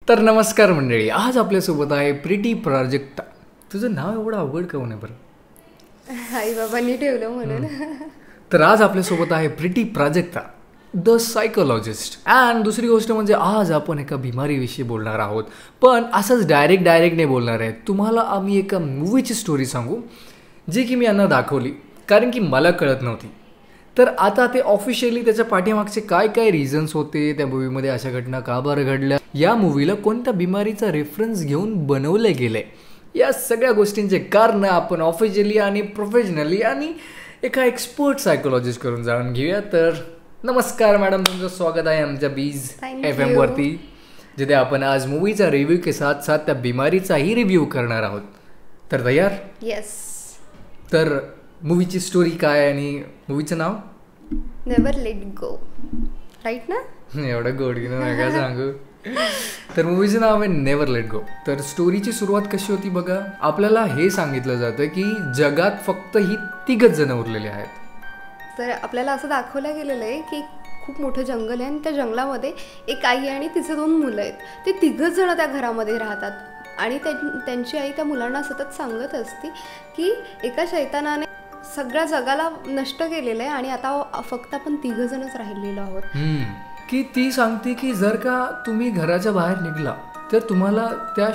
तर नमस्कार मंडळी, आज आपल्यासोबत आहे प्रिटी प्राजक्ता. तुझं नाव एवढं अवघड काऊन आहे बरं? आई बाबांनी ठेवलं म्हणून. तर आज आपल्यासोबत आहे pretty Prajakta the psychologist. And दुसरी गोष्ट म्हणजे आज आपण एका बिमारीविषयी बोलणार आहोत, पण असंच डायरेक्ट नाही बोलणार आहे. तुम्हाला आम्ही एका मूवीची स्टोरी सांगू जी की मी यांना दाखवली कारण की मला कळत नव्हती. तर आता ते ऑफिशियली त्याच्या पाठीमागचे काय काय रिझन्स होते, त्या मूवीमध्ये अशा घटना का बरं घडल्या, या मूवीला कोणत्या बिमारीचा रेफरन्स घेऊन बनवलं गेलंय, या सगळ्या गोष्टींचे कारण आपण ऑफिशियली आणि प्रोफेशनली आणि एका एक्सपर्ट सायकोलॉजिस्ट करून जाणून घेऊया. तर नमस्कार मॅडम, तुमचं स्वागत आहे आमच्या बीज FM वरती, जिथे आपण आज मूवीचा रिव्ह्यू के साथ साथ त्या बिमारीचाही रिव्ह्यू करणार आहोत. तर तयार? येस. तर मूवीची स्टोरी काय आणि मूवीचं नाव? नेवर लेट गो, राईट ना? एवढं गोडगीनं नका सांगू. तर मूवीचं नाव आहे नेवर लेट गो. तर स्टोरीची सुरुवात कशी होती बघा. आपल्याला हे सांगितलं जातं की जगात फक्त ही 3 जण उरलेली आहेत. तर आपल्याला असं दाखवलं गेलेलं आहे की खूप मोठं जंगल आहे आणि त्या जंगलामध्ये एक आई आणि तिचे 2 मुलं आहेत. ते 3 जण त्या घरामध्ये राहतात आणि त्यांची आई त्या मुलांना सतत सांगत असते की एका शैतानाने सगळ्या जगाला नष्ट केलेलं आहे आणि आता फक्त आपण 3 जणच राहिलेलो आहोत. की ती सांगते की जर का तुम्ही घराच्या बाहेर निघला तर तुम्हाला त्या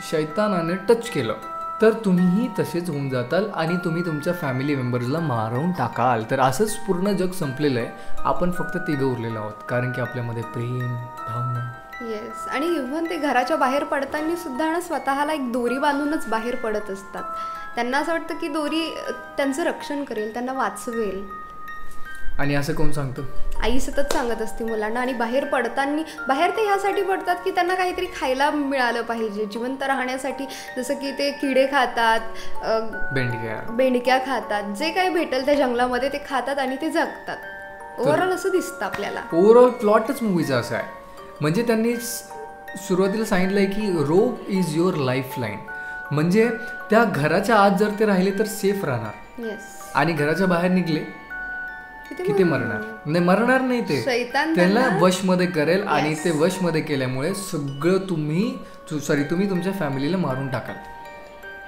शैतानाने टच केलं तर तुम्हीही तसेच होऊन जाताल आणि तुम्ही तुमच्या फॅमिली मेंबर्सला मारून टाकाल. तर असंच पूर्ण जग संपलेलं आहे, आपण फक्त 3 उरलेलो आहोत कारण की आपल्यामध्ये प्रेम, भावना. येस. आणि इव्हन ते घराच्या बाहेर पडताना सुद्धा ना स्वतःला एक दोरी बांधूनच बाहेर पडत असतात. त्यांना असं वाटतं की दोरी त्यांचं रक्षण करेल, त्यांना वाचवेल. आणि असं कोण सांगतं? आई सतत सांगत असते मुलांना. आणि बाहेर पडताना बाहेर ते ह्यासाठी पडतात की त्यांना काहीतरी खायला मिळालं पाहिजे जिवंत राहण्यासाठी. जसं की ते किडे खातात, बेंडक्या खातात, जे काही भेटेल त्या जंगलामध्ये ते खातात आणि ते जगतात. ओव्हरऑल असं दिसतं आपल्याला. ओव्हरऑल प्लॉटच मूवीचा असा आहे. म्हणजे त्यांनी सुरुवातीला सांगितलंय की rope is your life line. म्हणजे त्या घराच्या आत जर ते राहिले तर सेफ राहणार. येस. आणि घराच्या बाहेर निघले की ते मरणार नाही. ते त्यांना वशमध्ये करेल आणि ते वशमध्ये केल्यामुळे सगळं तुम्ही तुमच्या फॅमिलीला मारून टाकाल.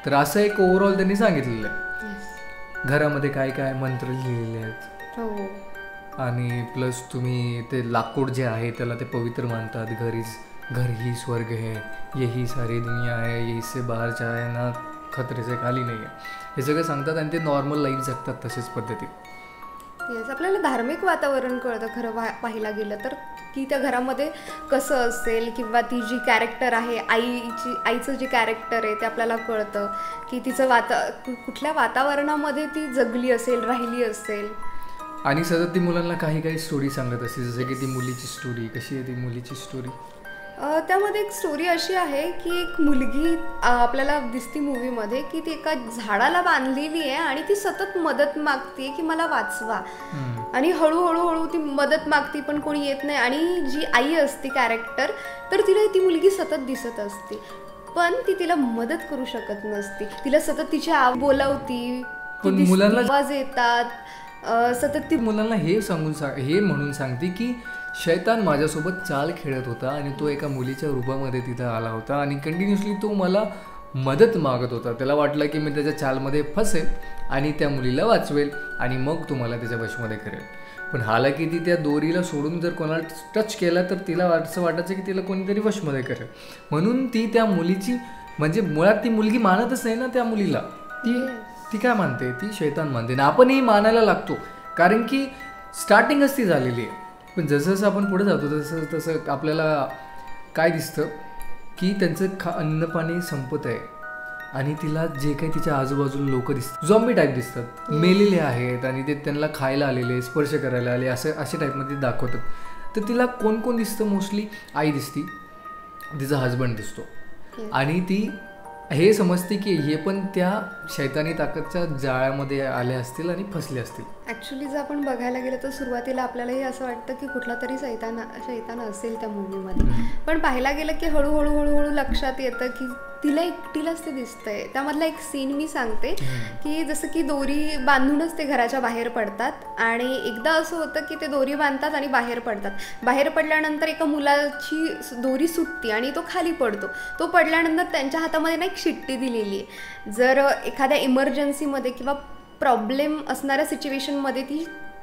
तर असं एक ओव्हरऑल त्यांनी सांगितलेलं आहे. घरामध्ये काय काय मंत्र लिहिलेले आहेत आणि प्लस तुम्ही ते लाकूड जे आहे त्याला ते पवित्र मानतात. घर ही स्वर्ग है, यही सारी दुनिया है, यही से बाहर जाए ना खतरे से खाली नाही आहे, हे सगळं सांगतात आणि ते नॉर्मल लाईफ जगतात तसेच पद्धतीत. येस. आपल्याला धार्मिक वातावरण कळतं खरं पाहायला गेलं तर, की त्या घरामध्ये कसं असेल किंवा ती जी कॅरेक्टर आहे आईचं जे कॅरेक्टर आहे ते आपल्याला कळतं की तिचं कुठल्या वातावरणामध्ये ती जगली असेल, राहिली असेल. आणि सतत ती मुलांना काही स्टोरी सांगत असते. जसं की ती मुलीची स्टोरी. कशी आहे ती मुलीची स्टोरी? त्यामध्ये एक स्टोरी अशी आहे की एक मुलगी आपल्याला दिसती मूवीमध्ये की ती एका झाडाला बांधलेली आहे आणि ती सतत मदत मागते की मला वाचवा. आणि हळूहळू ती मदत मागते पण कोणी येत नाही. आणि जी आई असते कॅरेक्टर, तर तिला ती मुलगी सतत दिसत असते पण ती तिला मदत करू शकत नसते. तिला सतत तिची बोलावती, आवाज येतात सतत. ती मुलांना हे म्हणून सांगते की शैतान माझ्यासोबत चाल खेळत होता आणि तो एका मुलीच्या रूपामध्ये तिथं आला होता आणि कंटिन्युअसली तो मला मदत मागत होता. त्याला वाटलं की मी त्याच्या चालमध्ये फसेल आणि त्या मुलीला वाचवेल आणि मग तुम्हाला त्याच्या वशमध्ये करेल. पण हालाकी ती त्या दोरीला सोडून जर कोणाला टच केला तर तिला असं वाटायचं की तिला कोणीतरी वशमध्ये करेल. म्हणून ती त्या मुलीची म्हणजे मुळात ती मुलगी मानतच नाही ना त्या मुलीला. ती काय मानते? ती शैतान मानते. आणि आपणही मानायला लागतो कारण की स्टार्टिंगच ती झालेली आहे. पण जसं आपण पुढे जातो तसं आपल्याला काय दिसतं की त्यांचं अन्न पाणी संपत आहे आणि तिला जे काही तिच्या आजूबाजूला लोक दिसतात, झॉम्बी टाईप दिसतात, मेलेले आहेत आणि ते त्यांना खायला आलेले, स्पर्श करायला आले, अशा टाईपमध्ये दाखवतात. तर तिला कोण दिसतं? मोस्टली आई दिसती, तिचा हजबंड दिसतो आणि ती हे समजते की हे पण त्या शैतानी ताकदच्या जाळ्यामध्ये आले असतील आणि फसले असतील. ॲक्च्युली जर आपण बघायला गेलं तर सुरुवातीला आपल्यालाही असं वाटतं की कुठला तरी शैतान असेल त्या मूवीमध्ये. पण पाहायला गेलं की हळूहळू लक्षात येतं की तिला एकटीलाच ते दिसतंय. त्यामधला एक सीन मी सांगते की जसं की दोरी बांधूनच ते घराच्या बाहेर पडतात आणि एकदा असं होतं की ते दोरी बांधतात आणि बाहेर पडतात. बाहेर पडल्यानंतर एका मुलाची दोरी सुटते आणि तो खाली पडतो. तो पडल्यानंतर त्यांच्या हातामध्ये ना एक शिट्टी दिलेली आहे. जर एखाद्या इमर्जन्सीमध्ये किंवा प्रॉब्लेम असणाऱ्या सिच्युएशनमध्ये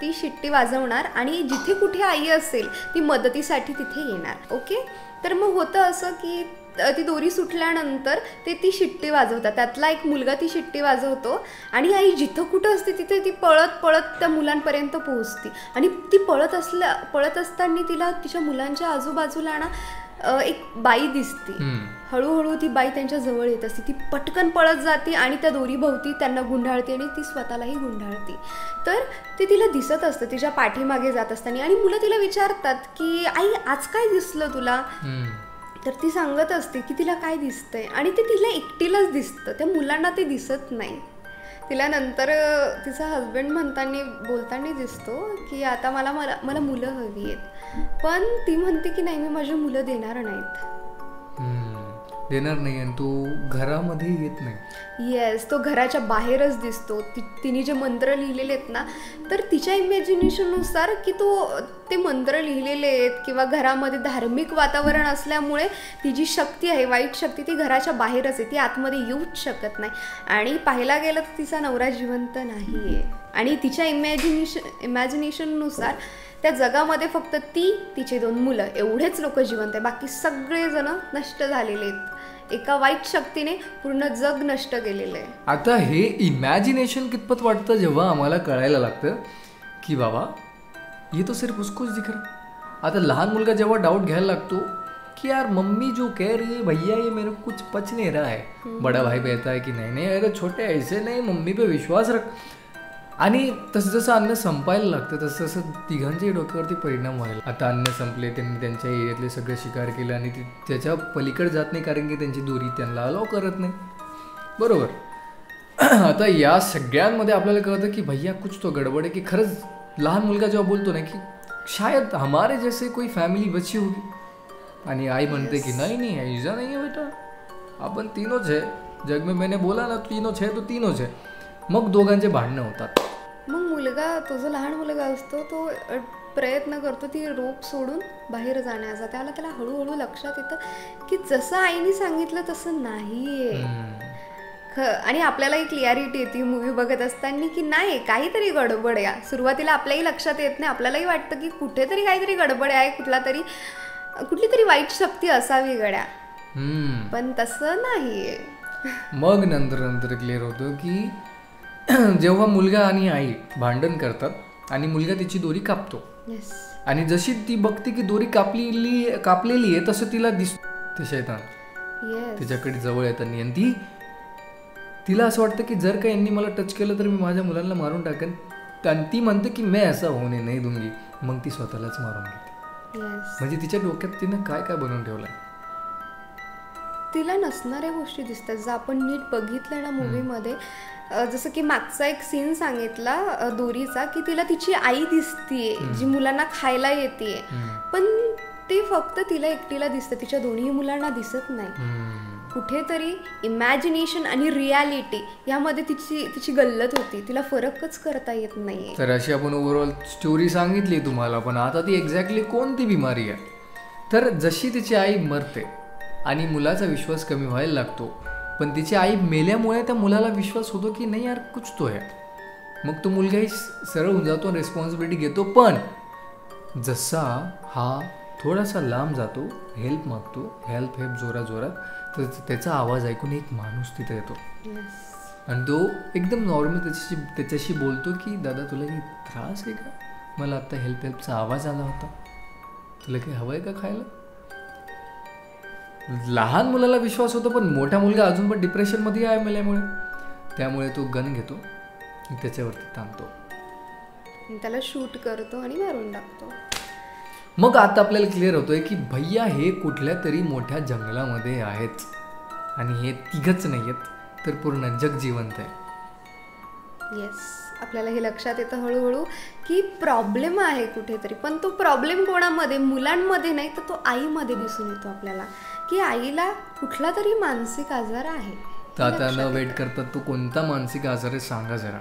ती शिट्टी वाजवणार आणि जिथे कुठे आई असेल ती मदतीसाठी तिथे येणार. ओके, तर मग होतं असं की ती दोरी सुटल्यानंतर ती शिट्टी वाजवतात. त्यातला एक मुलगा ती शिट्टी वाजवतो आणि आई जिथं कुठं असते तिथे ती पळत पळत त्या मुलांपर्यंत पोहोचते. आणि ती पळत असताना तिला तिच्या मुलांच्या आजूबाजूला ना एक बाई दिसते. हळूहळू ती बाई त्यांच्या जवळ येत असते. ती पटकन पळत जाते आणि त्या दोरीभोवती त्यांना गुंडाळते आणि ती स्वतःलाही गुंडाळते. तर ते तिला दिसत असतं तिच्या पाठीमागे जात असताना. आणि मुलं तिला विचारतात की आई आज काय दिसलं तुला. तर ती सांगत असते की तिला काय दिसतंय आणि ते तिला एकटीलाच दिसतं. त्या मुलांना ते दिसत नाही. तिला नंतर तिचा हजबंड बोलताना दिसतो की आता मला मुलं हवी आहेत. पण ती म्हणते की नाही, मी माझी मुलं देणार नाही आणि तो घरामध्ये येत नाही. येस, तो घराच्या बाहेरच दिसतो. तिने जे मंत्र लिहिलेले आहेत ना, तर तिच्या इमॅजिनेशननुसार की ते मंत्र लिहिलेले आहेत किंवा घरामध्ये धार्मिक वातावरण असल्यामुळे ती जी शक्ती आहे, वाईट शक्ती, ती घराच्या बाहेरच आहे. ती आतमध्ये येऊच शकत नाही. आणि पाहायला गेलं तर तिचा नवरा जिवंत नाही आहे. आणि तिच्या इमॅजिनेशननुसार त्या जगामध्ये फक्त तिचे 2 मुलं एवढेच लोक जिवंत आहे. बाकी सगळेजण नष्ट झालेले आहेत. एका वाईट शक्तीने पूर्ण जग नष्ट केलेलं आहे. आता हे इमॅजिनेशन कितपत वाटतं जेव्हा आम्हाला कळायला लागतं की बाबा ये तो सिर्फ उसकोच दिख रहा. आता लहान मुलगा जेव्हा डाऊट घ्यायला लागतो कि यार मम्मी जो कह रही है भैया ये मेरे को कुछ पच नहीं रहा है. बड़ा भाई कहता है कि नहीं अरे छोटे ऐसे नहीं, मम्मी पे विश्वास रख. आणि तसं जसं अन्न संपायला लागतं तसं तसं तिघांच्याही डोक्यावरती परिणाम व्हायला. आता अन्न संपले, त्यांनी त्यांच्या एरियातले सगळे शिकार केले आणि त्याच्या पलीकडे जात नाही कारण की त्यांची दोरी त्यांना अलाव करत नाही. बरोबर. आता या सगळ्यांमध्ये आपल्याला कळतं की भैया कुछ तो गडबड आहे. की खरंच लहान मुलगा जेव्हा बोलतो ना की शायद हमारे जैसे कोई फॅमिली बची होगी आणि आई म्हणते की नाही ऐसा नहीं है बेटा, आपण तीनोच आहे जग में. मैंने बोला ना तीनोच है तो तीनोच है. मग दोघांचे भांडणं होतात. मग मुलगा, तो जो लहान मुलगा असतो, तो प्रयत्न करतो ती रोप सोडून बाहेर जाण्याचा. त्याला हळूहळू लक्षात येतं की जसं आईने सांगितलं तसं नाहीये. आणि आपल्यालाही क्लिअरिटी येते मूवी बघत असताना की नाही, काहीतरी गडबड आहे. सुरुवातीला आपल्याही लक्षात येत नाही. आपल्यालाही वाटतं की कुठेतरी काहीतरी गडबड आहे, कुठली तरी वाईट शक्ती असावी गड्या. पण तसं नाहीये. मग नंतर क्लिअर होतं की जेव्हा मुलगा आणि आई भांडण करतात आणि मुलगा तिची दोरी कापतो आणि जशी ती बघते की दोरी कापलेली आहे तसं तिला दिसते शैतान तिच्याकडे जवळ येताना. आणि तिला असं वाटतं की जर का यांनी मला टच केलं तर मी माझ्या मुलांना मारून टाकेन. आणि ती म्हणते की मैं ऐसा होणे नाही दूंगी. मग ती स्वतःलाच मारून घेते. म्हणजे तिच्या डोक्यात तिनं काय काय बनवून ठेवलंय. तिला नसणाऱ्या गोष्टी दिसतात. जर आपण नीट बघितलं ना मूवीमध्ये, जसं की मागचा एक सीन सांगितला दोरीचा, की तिला तिची आई दिसतीये जी मुलांना खायला येते. पण ते फक्त तिला एकटीला दिसतं, तिच्या दोन्ही मुलांना दिसत नाही. कुठेतरी इमॅजिनेशन आणि रियालिटी यामध्ये तिची गल्लत होती. तिला फरकच करता येत नाही. तर अशी आपण ओव्हरऑल स्टोरी सांगितली तुम्हाला. पण आता ती एक्झॅक्टली कोणती बिमारी आहे. तर जशी तिची आई मरते आणि मुलाचा विश्वास कमी व्हायला लागतो, पण तिची आई मेल्यामुळे त्या मुलाला विश्वास होतो की नाही यार कुछ तो है. मग तो मुलगाही सरळ होऊन जातो, रिस्पॉन्सिबिलिटी घेतो. पण जसा हा थोडासा लांब जातो, हेल्प मागतो, हेल्प जोरात, तर त्याचा आवाज ऐकून एक माणूस तिथे येतो आणि तो एकदम नॉर्मल त्याच्याशी बोलतो की दादा तुला काही त्रास आहे का, मला आत्ता हेल्पचा आवाज आला होता, तुला काही हवं आहे का खायला. लहान मुलाला विश्वास होतो, पण मोठा मुलगा अजून पण डिप्रेशनमध्ये आहे मेल्यामुळे. त्यामुळे तो गन घेतो, त्याच्यावरती थांबतो, त्याला शूट करतो आणि मारून टाकतो. मग आता आपल्याला क्लिअर होतोय की भैया हे कुठल्या तरी मोठ्या जंगलामध्ये आहेत आणि हे तिघच नाही आहेत तर पूर्ण जग जिवंत आहे. येस, आपल्याला हे लक्षात येतं हळूहळू की प्रॉब्लेम आहे कुठेतरी. पण तो प्रॉब्लेम कोणामध्ये, मुलांमध्ये नाही तर तो आईमध्ये दिसून येतो आपल्याला, की आईला कुठला तरी मानसिक आजार आहे. तर आता न वेट करता तो कोणता मानसिक आजार आहे सांगा जरा.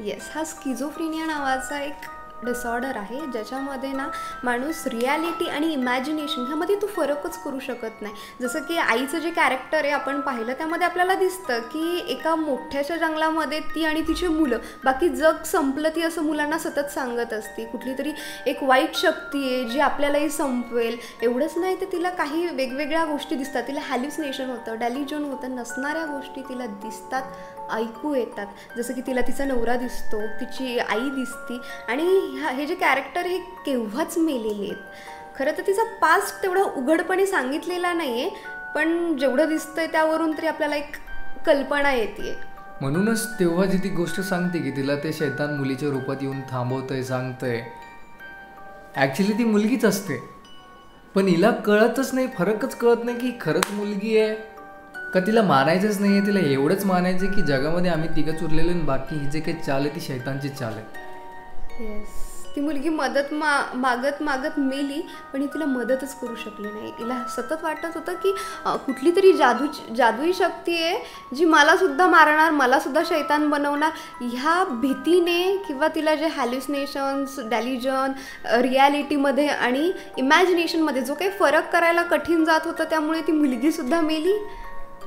येस, हा स्किझोफ्रेनिया नावाचा एक डिसऑर्डर आहे ज्याच्यामध्ये ना माणूस रियालिटी आणि इमॅजिनेशन ह्यामध्ये तो फरकच करू शकत नाही. जसं की आईचं जे कॅरेक्टर आहे आपण पाहिलं त्यामध्ये आपल्याला दिसतं की एका मोठ्याशा जंगलामध्ये ती आणि तिची मुलं, बाकी जग संपलं ती असं मुलांना सतत सांगत असते. कुठली तरी एक वाईट शक्ती आहे जी आपल्यालाही संपवेल. एवढंच नाही तर तिला काही वेगवेगळ्या गोष्टी दिसतात, तिला हॅल्युसिनेशन होतं, डेल्युजन होतं, नसणाऱ्या गोष्टी तिला दिसतात, ऐकू येतात. जसं की तिला तिचा नवरा दिसतो, तिची आई दिसती आणि हे जे कॅरेक्टर हे केव्हाच मेलेले आहेत. खरं तर तिचा पास्ट तेवढा उघडपणे सांगितलेला नाही आहे, पण जेवढं दिसतंय त्यावरून तरी आपल्याला एक कल्पना येते. म्हणूनच तेव्हा जी ती गोष्ट सांगते की तिला ते शैतान मुलीच्या रूपात येऊन थांबवतंय, सांगतंय, ॲक्च्युली ती मुलगीच असते. पण हिला कळतच नाही, फरकच कळत नाही की खरंच मुलगी आहे का तिला मानायचंच नाही आहे. तिला एवढंच मानायचं की जगामध्ये आम्ही तिघंच उरलेलो आणि बाकी ही जे काही चाल आहे ती शैतानची चाल आहे. येस, ती मुलगी मदत मागत मागत मेली, पण ही तिला मदतच करू शकली नाही. तिला सतत वाटत होतं की कुठली तरी जादुई शक्ती आहे जी मलासुद्धा मारणार, मलासुद्धा शैतान बनवणार. ह्या भीतीने किंवा तिला जे हॅल्युसिनेशन्स, डेल्युजन, रियालिटीमध्ये आणि इमॅजिनेशनमध्ये जो काही फरक करायला कठीण जात होतं त्यामुळे ती मुलगीसुद्धा मेली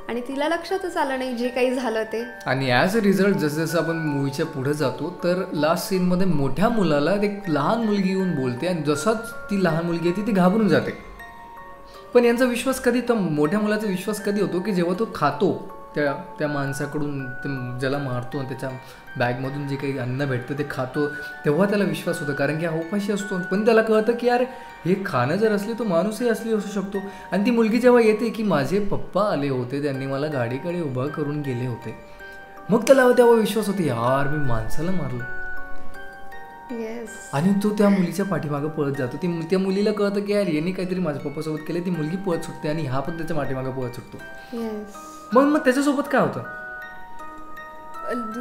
आणि तिला लक्षातच आलं नाही जे काही झालं ते. आणि ॲज अ रिझल्ट जसं जसं आपण मूवीच्या पुढे जातो तर लास्ट सीनमध्ये मोठ्या मुलाला एक लहान मुलगी येऊन बोलते आणि जसंच ती लहान मुलगी येते ती घाबरून जाते. पण यांचा विश्वास कधी, तर मोठ्या मुलाचा विश्वास कधी होतो की जेव्हा तो खातो त्या माणसाकडून, ज्याला मारतो आणि त्याच्या बॅगमधून जे काही अन्न भेटतं ते खातो, तेव्हा त्याला विश्वास होतो. कारण की हा उपाशी असतो. पण त्याला कळतं की यार हे खाणं जर असले तो माणूसही असली असू शकतो. आणि ती मुलगी जेव्हा येते की माझे पप्पा आले होते, त्यांनी मला गाडीकडे उभं करून गेले होते, मग त्याला तेव्हा विश्वास होतो यार मी माणसाला मारलं. आणि तो त्या मुलीच्या पाठीमागं पळत जातो. त्या मुलीला कळतं की यार यांनी काहीतरी माझ्या पप्पासोबत केलं. ती मुलगी पळत सुटते आणि हा पण त्याच्या पाठीमागं पळत सुटतो. मग त्याच्यासोबत काय होतं,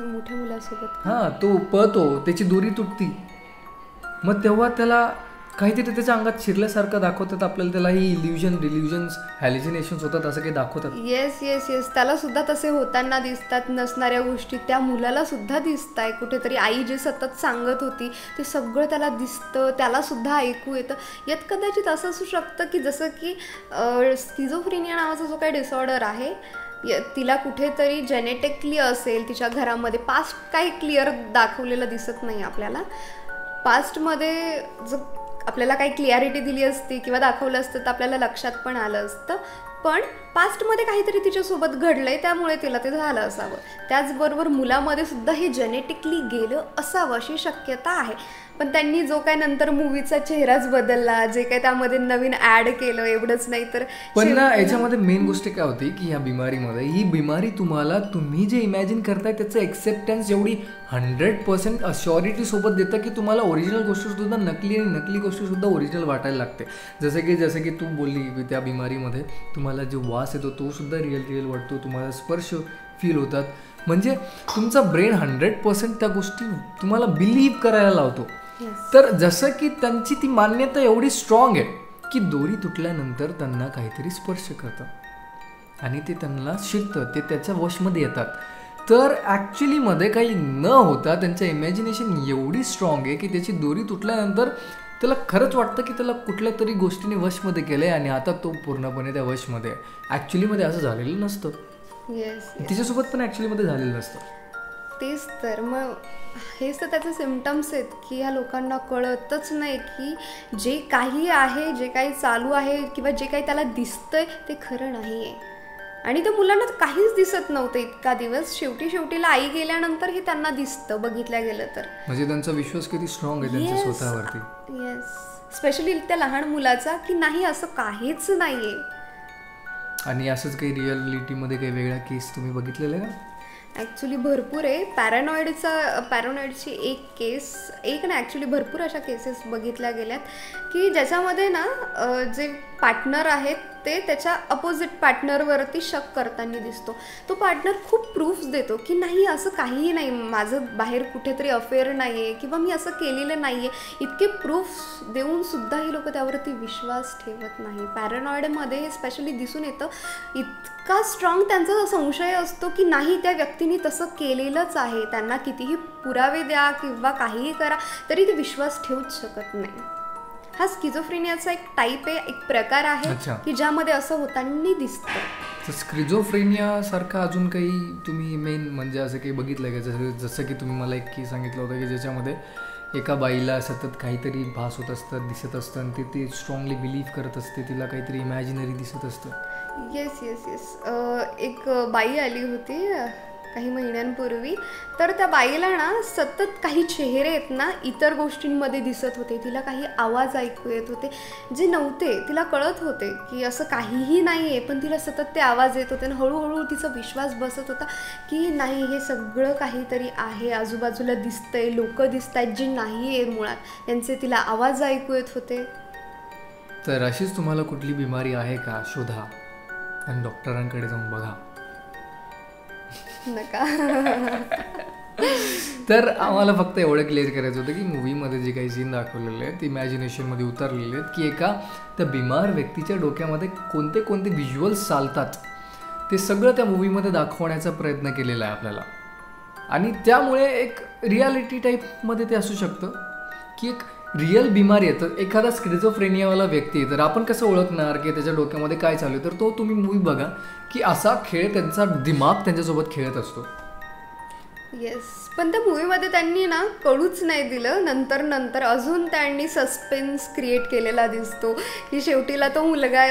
मोठ्या मुलासोबत तो पळतो, त्याची दोरी तुटती. मग तेव्हा त्याला काहीतरी त्याच्या अंगात शिरल्यासारखं दाखवतात आपल्याला. त्याला ही डिल्युजन्स, हॅल्युसिनेशन्स होतात असं काही दाखवतात. येस, त्याला सुद्धा तसे होताना दिसतात. नसणाऱ्या गोष्टी त्या मुलाला सुद्धा दिसत आहे. कुठेतरी आई जे सतत सांगत होती ते सगळं त्याला दिसतं, त्याला सुद्धा ऐकू येतं. यात कदाचित असं असू शकतं की जसं की स्किझोफ्रेनिया नावाचा जो काही डिसऑर्डर आहे तिला कुठेतरी जेनेटिकली असेल तिच्या घरामध्ये. पास्ट काही क्लिअर दाखवलेलं दिसत नाही आपल्याला. पास्टमध्ये जर आपल्याला काही क्लिअरिटी दिली असती किंवा दाखवलं असतं तर आपल्याला लक्षात पण आलं असतं. पण पास्टमध्ये काहीतरी तिच्यासोबत घडलंय त्यामुळे तिला ते झालं असावं. त्याचबरोबर मुलामध्ये सुद्धा हे जेनेटिकली गेलं असावं अशी शक्यता आहे. पण त्यांनी जो काय नंतर मूवीचा चेहराच बदलला, जे काय त्यामध्ये नवीन ॲड केलं, एवढंच नाही तर पण ना याच्यामध्ये मेन गोष्ट काय होती की ह्या बिमारीमध्ये, ही बिमारी तुम्हाला तुम्ही जे इमॅजिन करताय त्याचं एक्सेप्टन्स एवढी 100% अश्युरिटी सोबत देतं की तुम्हाला ओरिजिनल गोष्टसुद्धा नकली आणि नकली गोष्टीसुद्धा ओरिजिनल वाटायला लागते. जसं की तू बोलली की त्या बिमारीमध्ये तुम्हाला जो वास येतो तो सुद्धा रिअल वाटतो, तुम्हाला स्पर्श फील होतात. म्हणजे तुमचा ब्रेन 100% त्या गोष्टी तुम्हाला बिलीव्ह करायला लावतो. तर जसं की त्यांची ती मान्यता एवढी स्ट्रॉंग आहे की दोरी तुटल्यानंतर त्यांना काहीतरी स्पर्श करतं आणि ते त्यांना शिकतं, ते त्याच्या वशमध्ये येतात. तर ॲक्च्युलीमध्ये काही न होता त्यांचं इमॅजिनेशन एवढी स्ट्रॉंग आहे की त्याची दोरी तुटल्यानंतर त्याला खरंच वाटतं की त्याला कुठल्या तरी गोष्टीने वशमध्ये केलं आहे आणि आता तो पूर्णपणे त्या वशमध्ये आहे. ॲक्च्युलीमध्ये असं झालेलं नसतं. तिच्यासोबत पण ॲक्च्युलीमध्ये झालेलं नसतं. तेच तर मग हेच तर त्याचे सिम्पटम्स आहेत की ह्या लोकांना कळतच नाही की जे काही आहे, जे काही चालू आहे किंवा जे काही त्याला दिसतंय ते खरं नाही आहे. आणि त्या मुलांना काहीच दिसत नव्हतं इतका दिवस. शेवटीला आई गेल्यानंतर हे त्यांना दिसतं बघितल्या गेलं तर. म्हणजे त्यांचा विश्वास किती स्ट्रॉंग आहे त्यांच्या स्वतःवरती. येस, स्पेशली त्या लहान मुलाचा की नाही असं काहीच नाहीये. आणि असंच काही रिअलिटीमध्ये काही वेगळा केस तुम्ही बघितलेला आहे का? ॲक्च्युली भरपूर आहे. पॅरानॉइडची एक ना ॲक्च्युली भरपूर अशा केसेस बघितल्या गेल्यात की ज्याच्यामध्ये ना जे पार्टनर आहेत ते त्याच्या अपोजिट पार्टनरवरती शक करताना दिसतो. तो पार्टनर खूप प्रूफ्स देतो की नाही असं काहीही नाही, माझं बाहेर कुठेतरी अफेअर नाही आहे किंवा मी असं केलेलं नाही आहे. इतके प्रूफ्स देऊन सुद्धा ही लोक त्यावरती विश्वास ठेवत नाही. पॅरानॉइडमध्ये हे स्पेशली दिसून येतं. इतका स्ट्रॉंग त्यांचा संशय असतो की नाही त्या व्यक्तीने तसं केलेलंच आहे. त्यांना कितीही पुरावे द्या किंवा काहीही करा तरी ते विश्वास ठेवूच शकत नाही. हा स्किझोफ्रेनियाचा एक टाईप आहे, एक प्रकार आहे की ज्यामध्ये असं होताना दिसतं. स्किझोफ्रेनिया सारखं अजून काही तुम्ही मेन म्हणजे असं काही बघितलं का? जसं की तुम्ही मला एक की सांगितलं होतं की ज्याच्यामध्ये एका बाईला सतत काहीतरी भास होत असतं, दिसत असतं आणि ती स्ट्रॉंगली बिलीव्ह करत असते, तिला काहीतरी इमॅजिनरी दिसत असतं. Yes yes yes. एक बाई आली होती काही महिन्यांपूर्वी. तर त्या बाईला ना सतत काही चेहरे आहेत ना इतर गोष्टींमध्ये दिसत होते. तिला काही आवाज ऐकू येत होते जे नव्हते. तिला कळत होते की असं काहीही नाही आहे, पण तिला सतत ते आवाज येत होते आणि हळूहळू तिचा विश्वास बसत होता की नाही हे सगळं काहीतरी आहे, आजूबाजूला दिसतंय, लोक दिसत आहेत जे नाही आहे मुळात, त्यांचे तिला आवाज ऐकू येत होते. तर अशीच तुम्हाला कुठली बिमारी आहे का शोधा आणि डॉक्टरांकडे जाऊन बघा. नका. तर आम्हाला फक्त एवढं क्लिअर करायचं होतं की मूवीमध्ये जे काही सीन दाखवलेले आहेत इमॅजिनेशनमध्ये उतरलेले आहेत की एका त्या बिमार व्यक्तीच्या डोक्यामध्ये कोणते कोणते व्हिज्युअल्स चालतात ते सगळं त्या मूवीमध्ये दाखवण्याचा प्रयत्न केलेला आहे आपल्याला. आणि त्यामुळे एक रियालिटी टाईपमध्ये ते असू शकतं की एक रिअल बिमारी आहे. तर एखादा स्किझोफ्रेनियावाला व्यक्ती तर आपण कसं ओळखणार की त्याच्या डोक्यामध्ये काय चालू आहे? तर तो तुम्ही मूवी बघा की असा खेळ त्यांचा दिमाग त्यांच्यासोबत खेळत असतो. येस. पण त्या मूवीमध्ये त्यांनी ना कळूच नाही दिलं. नंतर अजून त्यांनी सस्पेन्स क्रिएट केलेला दिसतो की शेवटीला तो मुलगा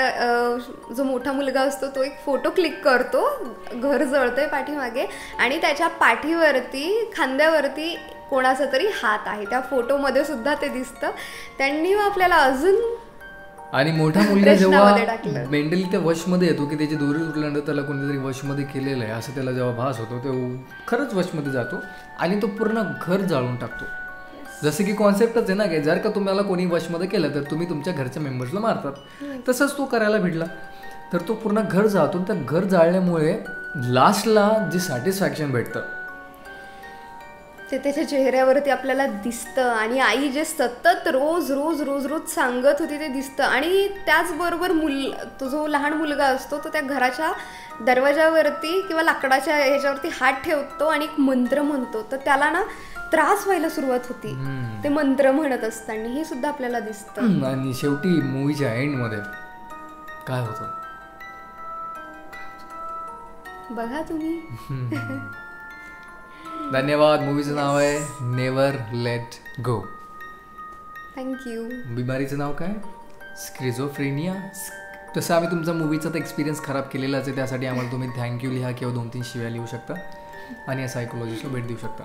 जो मोठा मुलगा असतो तो एक फोटो क्लिक करतो, घर जळतंय पाठीमागे आणि त्याच्या पाठीवरती खांद्यावरती कोणाचा तरी हात आहे. त्या फोटोमध्ये सुद्धा ते दिसतं. त्यांनी आपल्याला अजून आणि मोठा मुलगा जेव्हा मेंटली त्या वशमध्ये येतो की त्याची दोरी उठल्यानंतर त्याला कोणीतरी वशमध्ये केलेलं आहे असं त्याला जेव्हा भास होतो तो खरंच वशमध्ये जातो आणि तो पूर्ण घर जाळून टाकतो. जसं की कॉन्सेप्टच आहे ना की जर का तुम्हाला कोणी वशमध्ये केलं तर तुम्ही तुमच्या घरच्या मेंबर्सला मारतात. तसंच तो करायला भिडला तर तो पूर्ण घर जाळतो. त्या घर जाळल्यामुळे लास्टला जे सॅटिस्फॅक्शन भेटतं ते त्याच्या चेहऱ्यावरती आपल्याला दिसतं. आणि आई जे सतत रोज रोज रोज रोज सांगत होती ते दिसतं. आणि त्याचबरोबर तो जो लहान मुलगा असतो तो त्या घराच्या दरवाजावरती किंवा लाकडाच्या ह्याच्यावरती हात ठेवतो आणि एक मंत्र म्हणतो. तर त्याला ना त्रास व्हायला सुरुवात होती ते मंत्र म्हणत असताना. हे सुद्धा आपल्याला दिसतं. आणि शेवटी मूवीच्या एंडमध्ये काय होतं बघा तुम्ही. धन्यवाद. मूवीचं नाव आहे नेवर लेट गो. थँक्यू. बिमारीचं नाव काय? स्किझोफ्रेनिया. तसं आम्ही तुमचा मूवीचा तर एक्सपिरियन्स खराब केलेलाच आहे, त्यासाठी आम्हाला तुम्ही थँक्यू लिहा किंवा 2-3 शिव्या लिहू शकता आणि या सायकोलॉजिस्टला भेट देऊ शकता.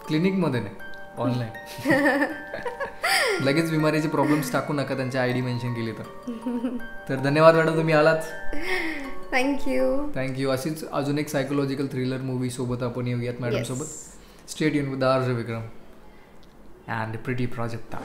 क्लिनिकमध्ये नाही, ऑनलाईन. लगेच बिमारीचे प्रॉब्लेम्स टाकू नका, त्यांच्या ID मेन्शन केली तर. धन्यवाद मॅडम, तुम्ही आलात. थँक्यू. अशीच अजून एक सायकोलॉजिकल थ्रिलर मूवी सोबत आपण येऊयात मॅडम सोबत. Stay tune with RJ Vikram and pretty Prajakta.